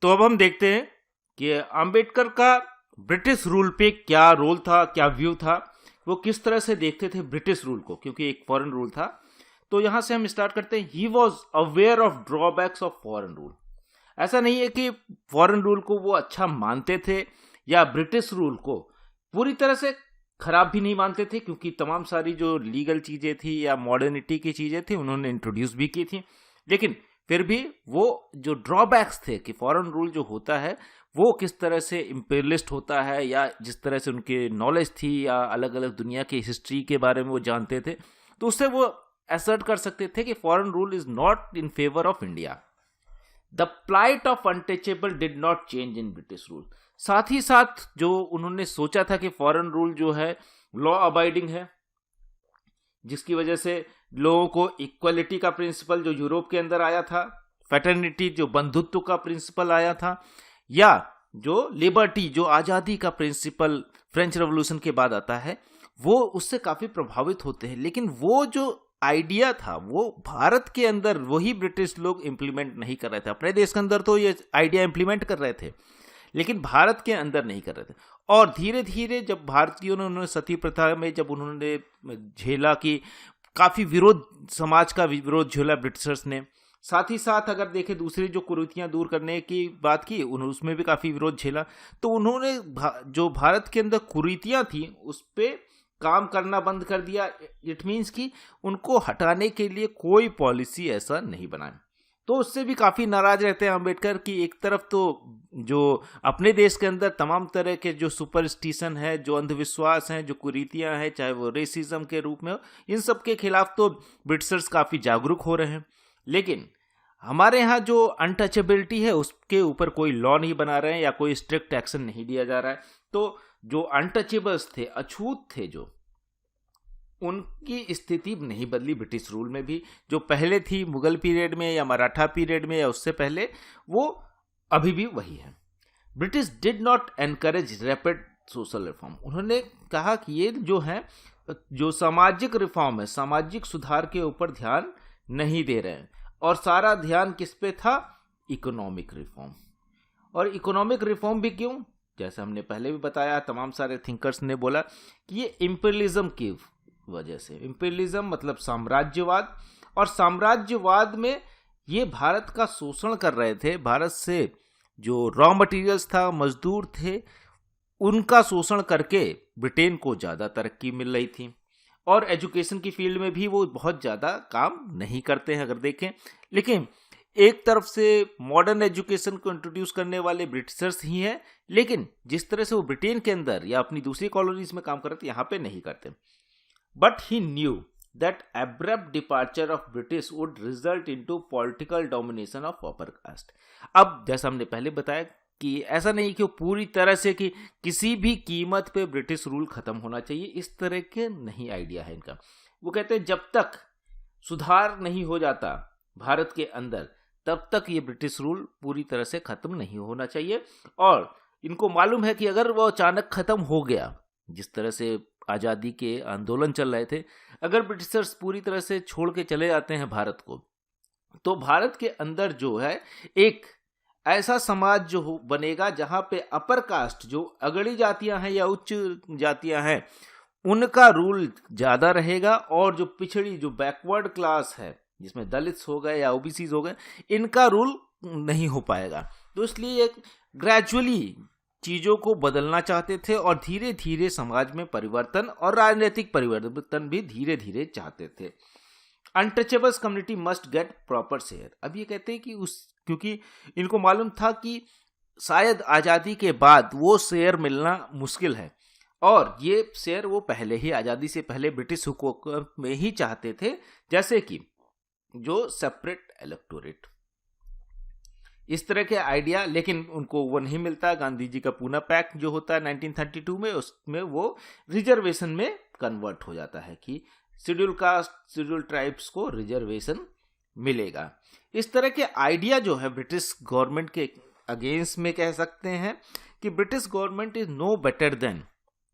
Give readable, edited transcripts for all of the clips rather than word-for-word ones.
तो अब हम देखते हैं कि अंबेडकर का ब्रिटिश रूल पे क्या रोल था, क्या व्यू था, वो किस तरह से देखते थे ब्रिटिश रूल को, क्योंकि एक फॉरेन रूल था। तो यहां से हम स्टार्ट करते हैं। He was aware of drawbacks of foreign rule. ऐसा नहीं है कि फॉरेन रूल को वो अच्छा मानते थे या ब्रिटिश रूल को पूरी तरह से खराब भी नहीं मानते थे, क्योंकि तमाम सारी जो लीगल चीजें थी या मॉडर्निटी की चीजें थी उन्होंने इंट्रोड्यूस भी की थी। लेकिन फिर भी वो जो ड्रॉबैक्स थे कि फॉरेन रूल जो होता है वो किस तरह से इंपीरियलिस्ट होता है, या जिस तरह से उनके नॉलेज थी या अलग अलग दुनिया की हिस्ट्री के बारे में वो जानते थे, तो उससे वो असर्ट कर सकते थे कि foreign rule is not in favour of India. The plight of untouchable did not change in British rule. साथ ही साथ जो उन्होंने सोचा था कि फॉरेन रूल जो है लॉ अबाइडिंग है, जिसकी वजह से लोगों को इक्वलिटी का प्रिंसिपल जो यूरोप के अंदर आया था, फ्रेटर्निटी जो बंधुत्व का प्रिंसिपल आया था, या जो लिबर्टी जो आजादी का प्रिंसिपल फ्रेंच रेवोल्यूशन के बाद आता है, वो उससे काफी प्रभावित होते हैं। लेकिन वो जो आइडिया था वो भारत के अंदर वही ब्रिटिश लोग इंप्लीमेंट नहीं कर रहे थे। अपने देश के अंदर तो ये आइडिया इंप्लीमेंट कर रहे थे, लेकिन भारत के अंदर नहीं कर रहे थे। और धीरे धीरे जब भारतीयों ने उन्होंने सती प्रथा में जब उन्होंने झेला कि काफी विरोध, समाज का विरोध झेला ब्रिटिशर्स ने, साथ ही साथ अगर देखें दूसरी जो कुरीतियां दूर करने की बात की उसमें भी काफी विरोध झेला, तो उन्होंने जो भारत के अंदर कुरीतियां थी उस पे काम करना बंद कर दिया। इट मीन्स कि उनको हटाने के लिए कोई पॉलिसी ऐसा नहीं बनाए। तो उससे भी काफी नाराज रहते हैं अम्बेडकर की एक तरफ तो जो अपने देश के अंदर तमाम तरह के जो सुपरस्टिशन है, जो अंधविश्वास हैं, जो कुरीतियां हैं, चाहे वो रेसिज्म के रूप में हो, इन सब के खिलाफ तो ब्रिटिशर्स काफी जागरूक हो रहे हैं। लेकिन हमारे यहाँ जो अनटचेबिलिटी है उसके ऊपर कोई लॉ नहीं बना रहे हैं या कोई स्ट्रिक्ट एक्शन नहीं लिया जा रहा है। तो जो अनटचेबल्स थे, अछूत थे, जो उनकी स्थिति नहीं बदली ब्रिटिश रूल में भी, जो पहले थी मुगल पीरियड में या मराठा पीरियड में या उससे पहले, वो अभी भी वही है। British did not encourage rapid social reform. उन्होंने कहा कि ये जो है जो सामाजिक रिफॉर्म है, सामाजिक सुधार के ऊपर ध्यान नहीं दे रहे हैं, और सारा ध्यान किस पे था? Economic reform. और इकोनॉमिक रिफॉर्म भी क्यों? जैसे हमने पहले भी बताया, तमाम सारे थिंकर्स ने बोला कि ये इंपीरियलिज्म की वजह से। इंपीरियलिज्म मतलब साम्राज्यवाद, और साम्राज्यवाद में ये भारत का शोषण कर रहे थे। भारत से जो रॉ मटेरियल्स था, मजदूर थे, उनका शोषण करके ब्रिटेन को ज़्यादा तरक्की मिल रही थी। और एजुकेशन की फील्ड में भी वो बहुत ज़्यादा काम नहीं करते हैं अगर देखें। लेकिन एक तरफ से मॉडर्न एजुकेशन को इंट्रोड्यूस करने वाले ब्रिटिशर्स ही हैं, लेकिन जिस तरह से वो ब्रिटेन के अंदर या अपनी दूसरी कॉलोनीज में काम करते यहाँ पे नहीं करते। But he knew that abrupt departure of British would result into political domination of upper caste. अब जैसा हमने पहले बताया कि ऐसा नहीं कि वो पूरी तरह से कि किसी भी कीमत पे ब्रिटिश रूल खत्म होना चाहिए, इस तरह के नहीं आइडिया है इनका। वो कहते हैं जब तक सुधार नहीं हो जाता भारत के अंदर, तब तक ये ब्रिटिश रूल पूरी तरह से खत्म नहीं होना चाहिए। और इनको मालूम है कि अगर वो अचानक खत्म हो गया, जिस तरह से आज़ादी के आंदोलन चल रहे थे, अगर ब्रिटिशर्स पूरी तरह से छोड़ के चले जाते हैं भारत को, तो भारत के अंदर जो है एक ऐसा समाज जो बनेगा जहां पे अपर कास्ट, जो अगड़ी जातियां हैं या उच्च जातियां हैं, उनका रूल ज्यादा रहेगा, और जो पिछड़ी, जो बैकवर्ड क्लास है, जिसमें दलित्स हो गए या ओबीसीज हो गए, इनका रूल नहीं हो पाएगा। तो इसलिए एक ग्रेजुअली चीजों को बदलना चाहते थे, और धीरे धीरे समाज में परिवर्तन और राजनीतिक परिवर्तन भी धीरे धीरे चाहते थे। Untouchables community must get proper share. अब ये कहते हैं कि क्योंकि इनको मालूम था कि शायद आज़ादी के बाद वो शेयर मिलना मुश्किल है, और ये शेयर वो पहले ही आज़ादी से पहले ब्रिटिश हुकूमत में ही चाहते थे, जैसे कि जो सेपरेट इलेक्टोरेट, इस तरह के आइडिया। लेकिन उनको वो नहीं मिलता। गांधी जी का पूना पैक्ट जो होता है 1932 में, उसमें वो रिजर्वेशन में कन्वर्ट हो जाता है कि शेड्यूल कास्ट, शेड्यूल ट्राइब्स को रिजर्वेशन मिलेगा। इस तरह के आइडिया जो है ब्रिटिश गवर्नमेंट के अगेंस्ट में कह सकते हैं कि British government is no better than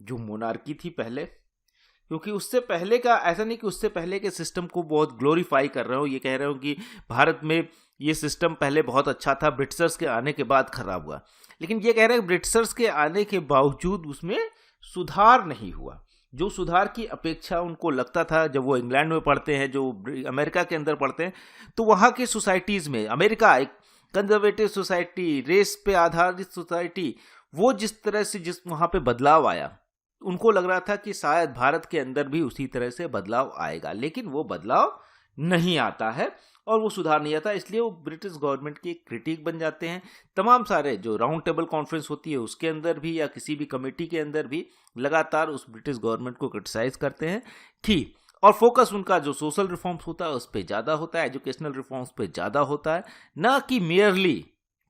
जो मोनार्की थी पहले, क्योंकि उससे पहले का ऐसा नहीं कि उससे पहले के सिस्टम को बहुत ग्लोरीफाई कर रहे हो, ये कह रहे हो कि भारत में ये सिस्टम पहले बहुत अच्छा था, ब्रिटिशर्स के आने के बाद खराब हुआ। लेकिन ये कह रहे हैं ब्रिटिशर्स के आने के बावजूद उसमें सुधार नहीं हुआ। जो सुधार की अपेक्षा उनको लगता था, जब वो इंग्लैंड में पढ़ते हैं, जो अमेरिका के अंदर पढ़ते हैं, तो वहाँ की सोसाइटीज़ में, अमेरिका एक कंजर्वेटिव सोसाइटी, रेस पे आधारित सोसाइटी, वो जिस तरह से वहाँ पे बदलाव आया, उनको लग रहा था कि शायद भारत के अंदर भी उसी तरह से बदलाव आएगा। लेकिन वो बदलाव नहीं आता है और वो सुधार नहीं आता, इसलिए वो ब्रिटिश गवर्नमेंट की क्रिटिक बन जाते हैं। तमाम सारे जो राउंड टेबल कॉन्फ्रेंस होती है उसके अंदर भी या किसी भी कमेटी के अंदर भी लगातार उस ब्रिटिश गवर्नमेंट को क्रिटिसाइज करते हैं कि, और फोकस उनका जो सोशल रिफॉर्म्स होता है उस पर ज़्यादा होता है, एजुकेशनल रिफॉर्म्स पे ज़्यादा होता है, ना कि मेयरली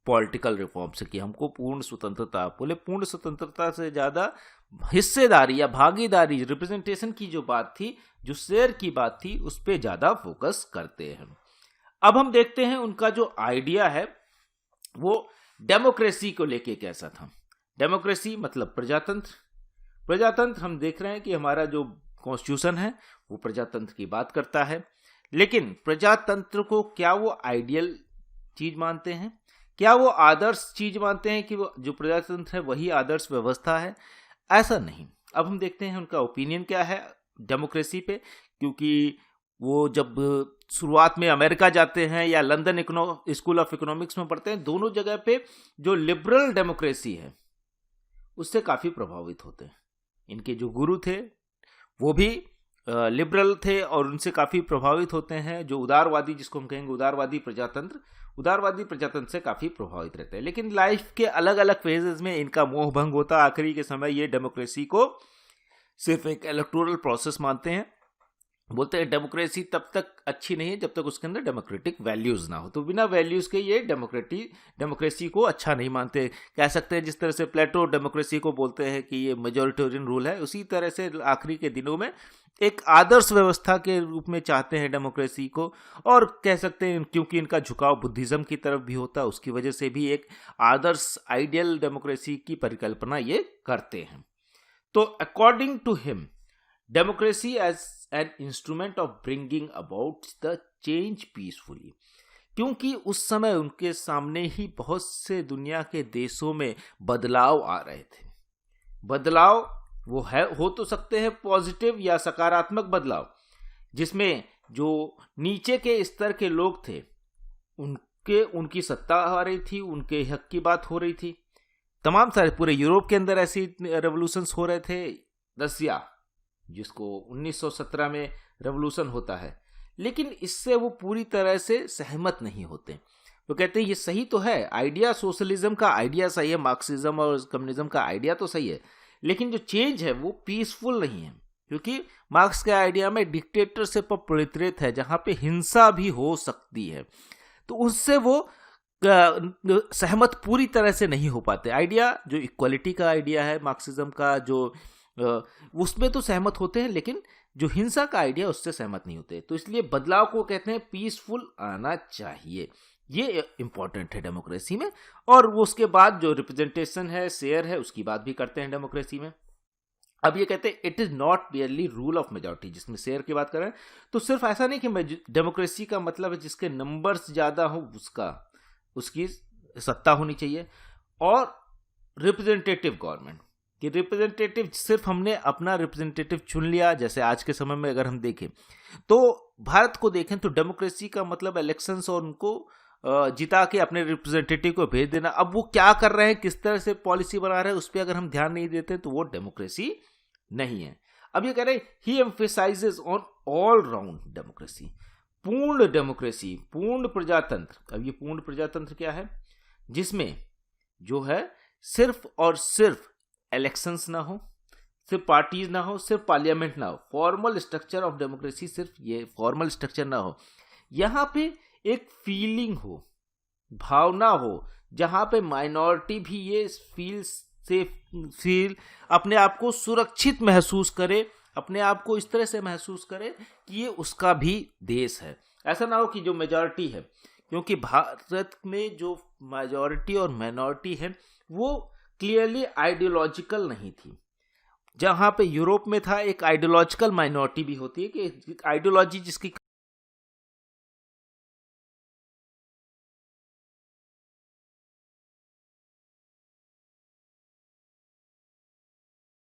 पॉलिटिकल रिफॉर्म्स की हमको पूर्ण स्वतंत्रता। बोले पूर्ण स्वतंत्रता से ज़्यादा हिस्सेदारी या भागीदारी, रिप्रेजेंटेशन की जो बात थी, जो शेयर की बात थी, उस पर ज़्यादा फोकस करते हैं। अब हम देखते हैं उनका जो आइडिया है वो डेमोक्रेसी को लेके कैसा था। डेमोक्रेसी मतलब प्रजातंत्र। प्रजातंत्र हम देख रहे हैं कि हमारा जो कॉन्स्टिट्यूशन है वो प्रजातंत्र की बात करता है, लेकिन प्रजातंत्र को क्या वो आइडियल चीज मानते हैं, क्या वो आदर्श चीज मानते हैं कि वो जो प्रजातंत्र है वही आदर्श व्यवस्था है? ऐसा नहीं। अब हम देखते हैं उनका ओपिनियन क्या है डेमोक्रेसी पे, क्योंकि वो जब शुरुआत में अमेरिका जाते हैं या लंदन स्कूल ऑफ इकोनॉमिक्स में पढ़ते हैं, दोनों जगह पे जो लिबरल डेमोक्रेसी है उससे काफ़ी प्रभावित होते हैं। इनके जो गुरु थे वो भी लिबरल थे और उनसे काफ़ी प्रभावित होते हैं। जो उदारवादी, जिसको हम कहेंगे उदारवादी प्रजातंत्र से काफ़ी प्रभावित रहते हैं। लेकिन लाइफ के अलग अलग फेजेस में इनका मोह भंग होता। आखिरी के समय ये डेमोक्रेसी को सिर्फ एक इलेक्टोरल प्रोसेस मानते हैं। बोलते हैं डेमोक्रेसी तब तक अच्छी नहीं है जब तक उसके अंदर डेमोक्रेटिक वैल्यूज ना हो। तो बिना वैल्यूज के ये डेमोक्रेसी को अच्छा नहीं मानते। कह सकते हैं जिस तरह से प्लेटो डेमोक्रेसी को बोलते हैं कि ये मेजॉरिटेरियन रूल है, उसी तरह से आखिरी के दिनों में एक आदर्श व्यवस्था के रूप में चाहते हैं डेमोक्रेसी को। और कह सकते हैं क्योंकि इनका झुकाव बुद्धिज्म की तरफ भी होता है, उसकी वजह से भी एक आदर्श आइडियल डेमोक्रेसी की परिकल्पना ये करते हैं। तो according to him democracy as an instrument of bringing about the change peacefully, क्योंकि उस समय उनके सामने ही बहुत से दुनिया के देशों में बदलाव आ रहे थे। बदलाव वो हो तो सकते हैं पॉजिटिव या सकारात्मक बदलाव, जिसमें जो नीचे के स्तर के लोग थे उनकी सत्ता आ रही थी, उनके हक की बात हो रही थी। तमाम सारे पूरे यूरोप के अंदर ऐसी रेवोल्यूशंस हो रहे थे। रसिया, जिसको 1917 में रेवोल्यूशन होता है, लेकिन इससे वो पूरी तरह से सहमत नहीं होते। वो कहते हैं ये सही तो है, आइडिया सोशलिज्म का आइडिया सही है, मार्क्सिज्म और कम्युनिज्म का आइडिया तो सही है, लेकिन जो चेंज है वो पीसफुल नहीं है, क्योंकि मार्क्स के आइडिया में डिक्टेटरशिप प्रेरित है जहां पे हिंसा भी हो सकती है। तो उससे वो सहमत पूरी तरह से नहीं हो पाते। आइडिया जो इक्वालिटी का आइडिया है मार्क्सिज्म का, जो उसमें तो सहमत होते हैं, लेकिन जो हिंसा का आइडिया उससे सहमत नहीं होते। तो इसलिए बदलाव को कहते हैं पीसफुल आना चाहिए, ये इंपॉर्टेंट है डेमोक्रेसी में। और वो उसके बाद जो रिप्रेजेंटेशन है, शेयर है, उसकी बात भी करते हैं डेमोक्रेसी में। अब ये कहते हैं it is not merely rule of majority, जिसमें शेयर की बात कर रहे हैं तो सिर्फ ऐसा नहीं कि डेमोक्रेसी का मतलब है जिसके नंबर्स ज्यादा हो उसकी सत्ता होनी चाहिए। और रिप्रेजेंटेटिव गवर्नमेंट कि रिप्रेजेंटेटिव सिर्फ हमने अपना रिप्रेजेंटेटिव चुन लिया, जैसे आज के समय में अगर हम देखें तो भारत को देखें तो डेमोक्रेसी का मतलब इलेक्शंस और उनको जिता के अपने रिप्रेजेंटेटिव को भेज देना। अब वो क्या कर रहे हैं, किस तरह से पॉलिसी बना रहे हैं, उस पर अगर हम ध्यान नहीं देते तो वो डेमोक्रेसी नहीं है। अब ये कह रहे हैं he emphasises on all round democracy, पूर्ण डेमोक्रेसी, पूर्ण प्रजातंत्र। अब ये पूर्ण प्रजातंत्र क्या है, जिसमें जो है सिर्फ और सिर्फ इलेक्शंस ना हो, सिर्फ पार्टीज ना हो, सिर्फ पार्लियामेंट ना हो, फॉर्मल स्ट्रक्चर ऑफ डेमोक्रेसी सिर्फ ये फॉर्मल स्ट्रक्चर ना हो, यहाँ पे एक फीलिंग हो, भावना हो, जहां पे माइनॉरिटी भी ये फील अपने आप को सुरक्षित महसूस करे, अपने आप को इस तरह से महसूस करे कि ये उसका भी देश है। ऐसा ना हो कि जो मेजॉरिटी है, क्योंकि भारत में जो मेजॉरिटी और माइनॉरिटी है वो क्लियरली आइडियोलॉजिकल नहीं थी। जहां पे यूरोप में था एक आइडियोलॉजिकल माइनॉरिटी भी होती है कि आइडियोलॉजी जिसकी